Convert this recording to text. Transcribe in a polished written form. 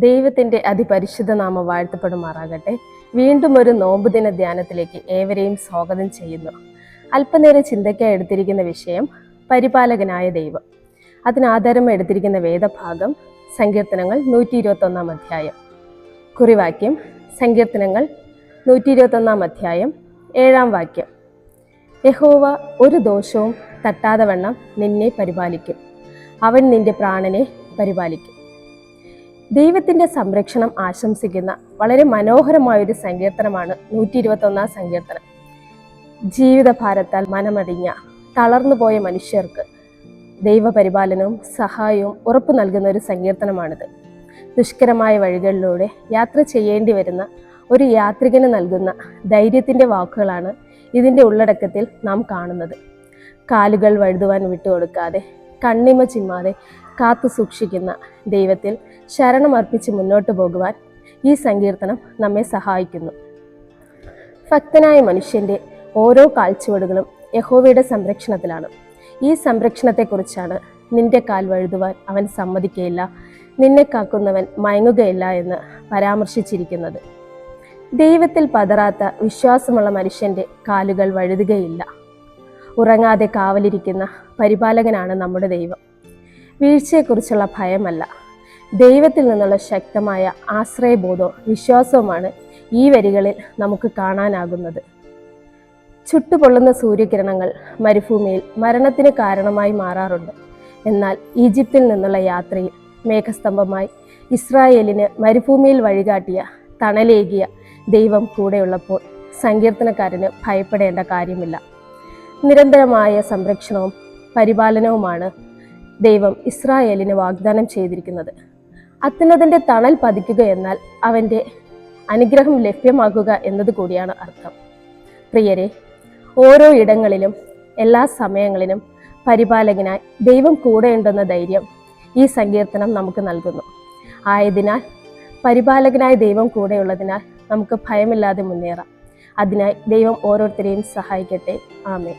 ദൈവത്തിൻ്റെ അതിപരിശുദ്ധ നാമം വാഴ്ത്തപ്പെടുമാറാകട്ടെ. വീണ്ടും ഒരു നോമ്പുദിന ധ്യാനത്തിലേക്ക് ഏവരെയും സ്വാഗതം ചെയ്യുന്നു. അല്പനേരം ചിന്തയ്ക്കായി എടുത്തിരിക്കുന്ന വിഷയം പരിപാലകനായ ദൈവം. അതിനാധാരം എടുത്തിരിക്കുന്ന വേദഭാഗം സങ്കീർത്തനങ്ങൾ 121 അധ്യായം. കുറിവാക്യം സങ്കീർത്തനങ്ങൾ 121 അധ്യായം 7 വാക്യം. യഹോവ ഒരു ദോഷവും തട്ടാതെ വണ്ണം നിന്നെ പരിപാലിക്കും, അവൻ നിന്റെ പ്രാണനെ പരിപാലിക്കും. ദൈവത്തിൻ്റെ സംരക്ഷണം ആശംസിക്കുന്ന വളരെ മനോഹരമായൊരു സങ്കീർത്തനമാണ് 121 സങ്കീർത്തനം. ജീവിതഭാരത്താൽ മനമടിഞ്ഞ തളർന്നുപോയ മനുഷ്യർക്ക് ദൈവപരിപാലനവും സഹായവും ഉറപ്പു നൽകുന്ന ഒരു സങ്കീർത്തനമാണിത്. ദുഷ്കരമായ വഴികളിലൂടെ യാത്ര ചെയ്യേണ്ടി വരുന്ന ഒരു യാത്രികന് നൽകുന്ന ധൈര്യത്തിൻ്റെ വാക്കുകളാണ് ഇതിൻ്റെ ഉള്ളടക്കത്തിൽ നാം കാണുന്നത്. കാലുകൾ വഴുതുവാൻ വിട്ടുകൊടുക്കാതെ കണ്ണിമ ചിമ്മാതെ കാത്തു സൂക്ഷിക്കുന്ന ദൈവത്തിൽ ശരണമർപ്പിച്ച് മുന്നോട്ട് പോകുവാൻ ഈ സങ്കീർത്തനം നമ്മെ സഹായിക്കുന്നു. ഭക്തനായ മനുഷ്യൻ്റെ ഓരോ കാൽച്ചുവടുകളും യഹോവയുടെ സംരക്ഷണത്തിലാണ്. ഈ സംരക്ഷണത്തെക്കുറിച്ചാണ് നിന്റെ കാൽ വഴുതുവാൻ അവൻ സമ്മതിക്കുകയില്ല, നിന്നെ കാക്കുന്നവൻ മയങ്ങുകയില്ല എന്ന് പരാമർശിച്ചിരിക്കുന്നത്. ദൈവത്തിൽ പതറാത്ത വിശ്വാസമുള്ള മനുഷ്യൻ്റെ കാലുകൾ വഴുതുകയില്ല. ഉറങ്ങാതെ കാവലിരിക്കുന്ന പരിപാലകനാണ് നമ്മുടെ ദൈവം. വീഴ്ചയെക്കുറിച്ചുള്ള ഭയമല്ല, ദൈവത്തിൽ നിന്നുള്ള ശക്തമായ ആശ്രയബോധവും വിശ്വാസവുമാണ് ഈ വരികളിൽ നമുക്ക് കാണാനാകുന്നത്. ചുട്ടുപൊള്ളുന്ന സൂര്യകിരണങ്ങൾ മരുഭൂമിയിൽ മരണത്തിന് കാരണമായി മാറാറുണ്ട്. എന്നാൽ ഈജിപ്തിൽ നിന്നുള്ള യാത്രയിൽ മേഘസ്തംഭമായി ഇസ്രായേലിന് മരുഭൂമിയിൽ വഴികാട്ടിയ തണലേകിയ ദൈവം കൂടെയുള്ളപ്പോൾ സങ്കീർത്തനക്കാരന് ഭയപ്പെടേണ്ട കാര്യമില്ല. നിരന്തരമായ സംരക്ഷണവും പരിപാലനവുമാണ് ദൈവം ഇസ്രായേലിന് വാഗ്ദാനം ചെയ്തിരിക്കുന്നത്. അത്യുന്നതൻ്റെ തണൽ പതിക്കുക എന്നാൽ അവൻ്റെ അനുഗ്രഹം ലഭ്യമാകുക എന്നത് കൂടിയാണ് അർത്ഥം. പ്രിയരെ, ഓരോ ഇടങ്ങളിലും എല്ലാ സമയങ്ങളിലും പരിപാലകനായി ദൈവം കൂടെയുണ്ടെന്ന ധൈര്യം ഈ സങ്കീർത്തനം നമുക്ക് നൽകുന്നു. ആയതിനാൽ പരിപാലകനായ ദൈവം കൂടെയുള്ളതിനാൽ നമുക്ക് ഭയമില്ലാതെ മുന്നേറാം. അതിനായി ദൈവം ഓരോരുത്തരെയും സഹായിക്കട്ടെ. ആമേൻ.